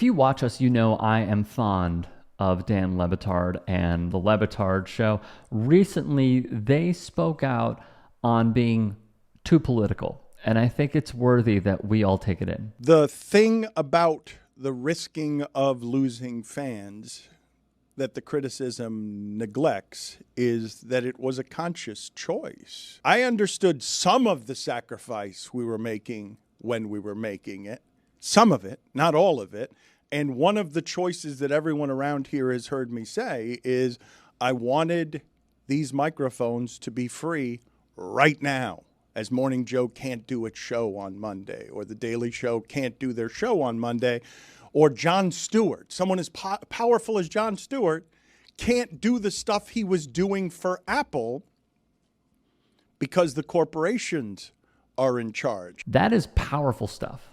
If you watch us, you know I am fond of Dan Le Batard and the Le Batard Show. Recently, they spoke out on being too political, and I think it's worthy that we all take it in. The thing about the risking of losing fans that the criticism neglects is that it was a conscious choice. I understood some of the sacrifice we were making when we were making it, some of it, not all of it. And one of the choices that everyone around here has heard me say is I wanted these microphones to be free right now, as Morning Joe can't do its show on Monday, or The Daily Show can't do their show on Monday, or Jon Stewart, someone as powerful as Jon Stewart, can't do the stuff he was doing for Apple because the corporations are in charge. That is powerful stuff.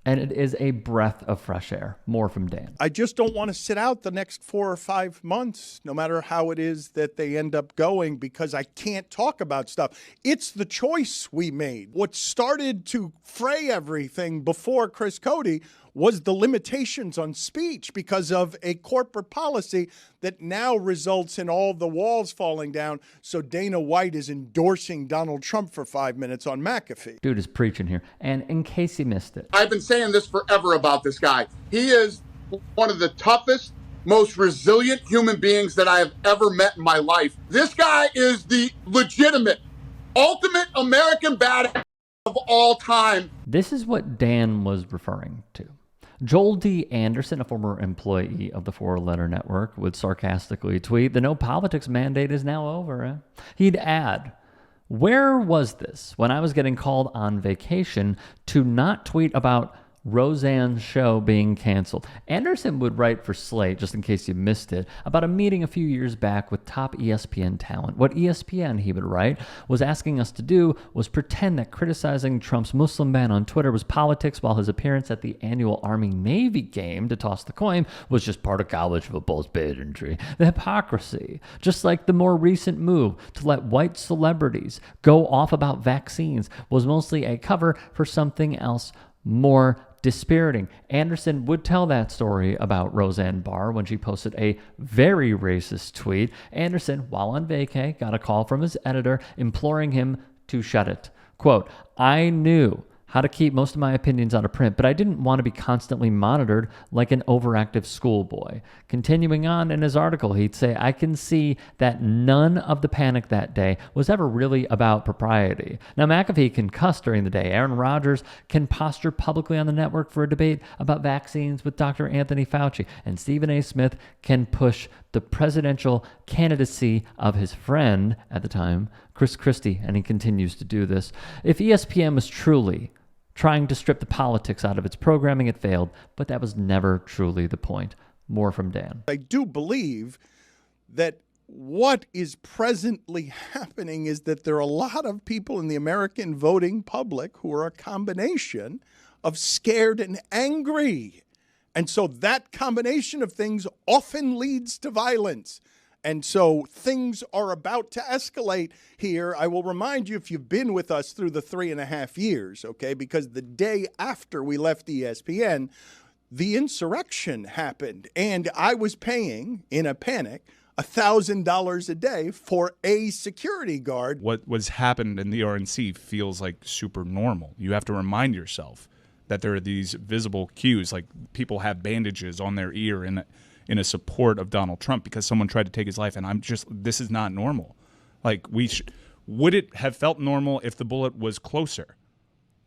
And it is a breath of fresh air. More from Dan. I just don't want to sit out the next 4 or 5 months, no matter how it is that they end up going, because I can't talk about stuff. It's the choice we made. What started to fray everything before Chris Cody was the limitations on speech because of a corporate policy that now results in all the walls falling down. So Dana White is endorsing Donald Trump for 5 minutes on McAfee. Dude is preaching here. And in case you missed it, I've been saying this forever about this guy. He is one of the toughest, most resilient human beings that I have ever met in my life. This guy is the legitimate, ultimate American badass of all time. this is what Dan was referring to. Joel D. Anderson, a former employee of the Four Letter Network, would sarcastically tweet, "The no politics mandate is now over." He'd add, "Where was this when I was getting called on vacation to not tweet about Roseanne's show being canceled?" Anderson would write for Slate, just in case you missed it, about a meeting a few years back with top ESPN talent. What ESPN, he would write, was asking us to do was pretend that criticizing Trump's Muslim ban on Twitter was politics, while his appearance at the annual Army-Navy game to toss the coin was just part of college football's pageantry. The hypocrisy, just like the more recent move to let white celebrities go off about vaccines, was mostly a cover for something else more dispiriting. Anderson would tell that story about Roseanne Barr when she posted a very racist tweet. Anderson, while on vacay, got a call from his editor imploring him to shut it. Quote, "I knew how to keep most of my opinions out of print, but I didn't want to be constantly monitored like an overactive schoolboy." Continuing on in his article, he'd say, "I can see that none of the panic that day was ever really about propriety." Now, McAfee can cuss during the day. Aaron Rodgers can posture publicly on the network for a debate about vaccines with Dr. Anthony Fauci. And Stephen A. Smith can push the presidential candidacy of his friend at the time, Chris Christie, and he continues to do this. If ESPN was truly trying to strip the politics out of its programming, it failed, but that was never truly the point. More from Dan. I do believe that what is presently happening is that there are a lot of people in the American voting public who are a combination of scared and angry. And so that combination of things often leads to violence. And so things are about to escalate here. I will remind you, if you've been with us through the 3.5 years, okay, because the day after we left ESPN, the insurrection happened. And I was paying, in a panic, $1,000 a day for a security guard. What was happened in the RNC feels like super normal. You have to remind yourself that there are these visible cues, like people have bandages on their ear in a support of Donald Trump because someone tried to take his life, and this is not normal. Like, would it have felt normal if the bullet was closer?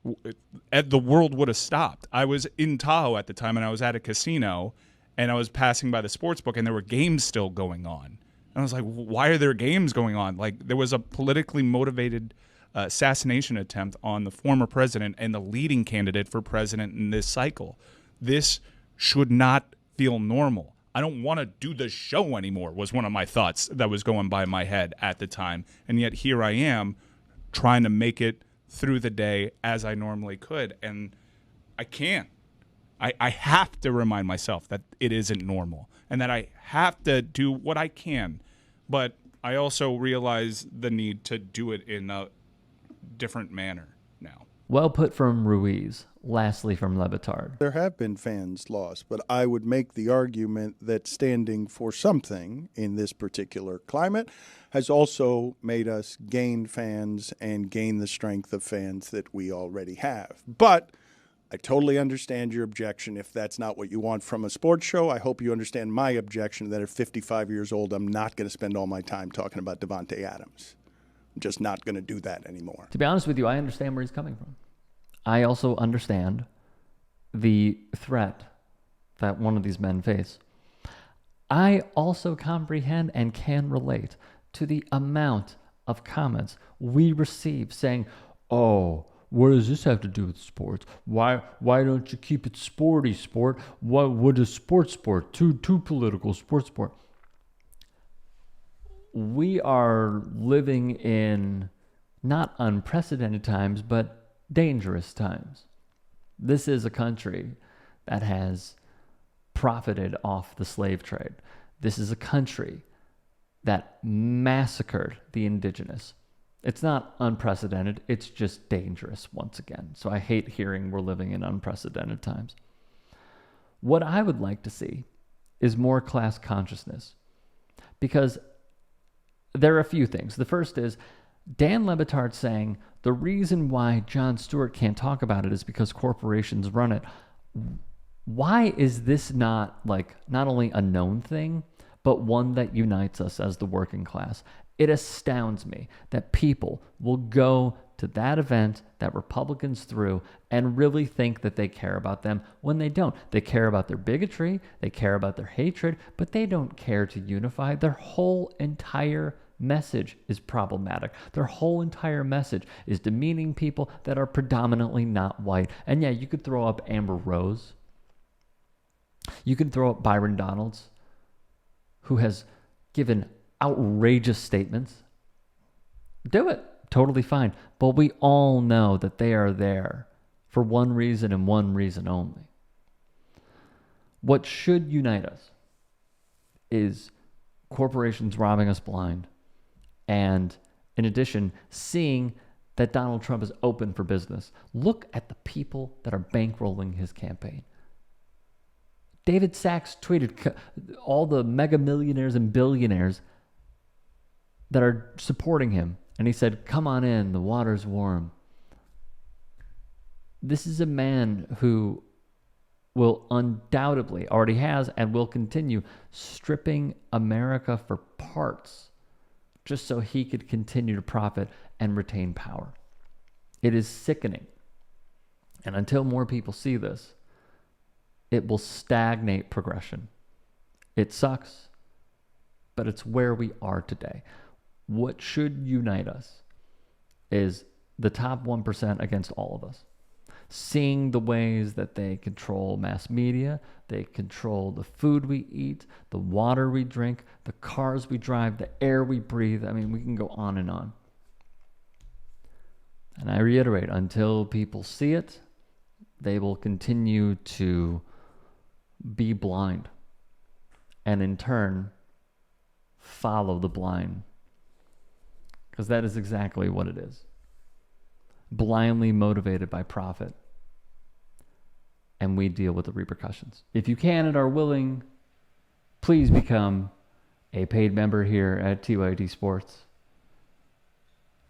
The world would have stopped. I was in Tahoe at the time, and I was at a casino, and I was passing by the sports book, and there were games still going on. And I was like, why are there games going on? Like, there was a politically motivated assassination attempt on the former president and the leading candidate for president in this cycle. This should not feel normal. I don't want to do the show anymore was one of my thoughts that was going by my head at the time. And yet here I am trying to make it through the day as I normally could. And I can't. I have to remind myself that it isn't normal and that I have to do what I can. But I also realize the need to do it in a different manner now. Well put from Ruiz. Lastly, from Le Batard. There have been fans lost, but I would make the argument that standing for something in this particular climate has also made us gain fans and gain the strength of fans that we already have. But I totally understand your objection if that's not what you want from a sports show. I hope you understand my objection that at 55 years old, I'm not going to spend all my time talking about Davante Adams. I'm just not going to do that anymore. To be honest with you, I understand where he's coming from. I also understand the threat that one of these men face. I also comprehend and can relate to the amount of comments we receive saying, oh, what does this have to do with sports? Why don't you keep it sporty, sport? What is sports? Too political, sports. We are living in not unprecedented times, but dangerous times. This is a country that has profited off the slave trade. This is a country that massacred the indigenous. It's not unprecedented. It's just dangerous once again. So I hate hearing we're living in unprecedented times. What I would like to see is more class consciousness, because there are a few things. The first is Dan Le Batard saying the reason why Jon Stewart can't talk about it is because corporations run it. Why is this not only a known thing, but one that unites us as the working class? It astounds me that people will go to that event that Republicans threw and really think that they care about them when they don't. They care about their bigotry, they care about their hatred, but they don't care to unify. Their whole entire message is problematic. Their whole entire message is demeaning people that are predominantly not white. And yeah, you could throw up Amber Rose. You could throw up Byron Donalds, who has given outrageous statements. Do it. Totally fine. But we all know that they are there for one reason and one reason only. What should unite us is corporations robbing us blind, and in addition, seeing that Donald Trump is open for business. Look at the people that are bankrolling his campaign. David Sachs tweeted all the mega millionaires and billionaires that are supporting him. And he said, come on in, the water's warm. This is a man who will undoubtedly, already has, and will continue stripping America for parts just so he could continue to profit and retain power. It is sickening. And until more people see this, it will stagnate progression. It sucks, but it's where we are today. What should unite us is the top 1% against all of us. Seeing the ways that they control mass media, they control the food we eat, the water we drink, the cars we drive, the air we breathe. I mean, we can go on and on. And I reiterate, until people see it, they will continue to be blind, and in turn, follow the blind. Because that is exactly what it is. Blindly motivated by profit. And we deal with the repercussions. If you can and are willing, please become a paid member here at TYT Sports.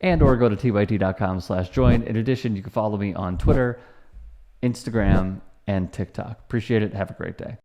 And or go to tyt.com/join. In addition, you can follow me on Twitter, Instagram, and TikTok. Appreciate it. Have a great day.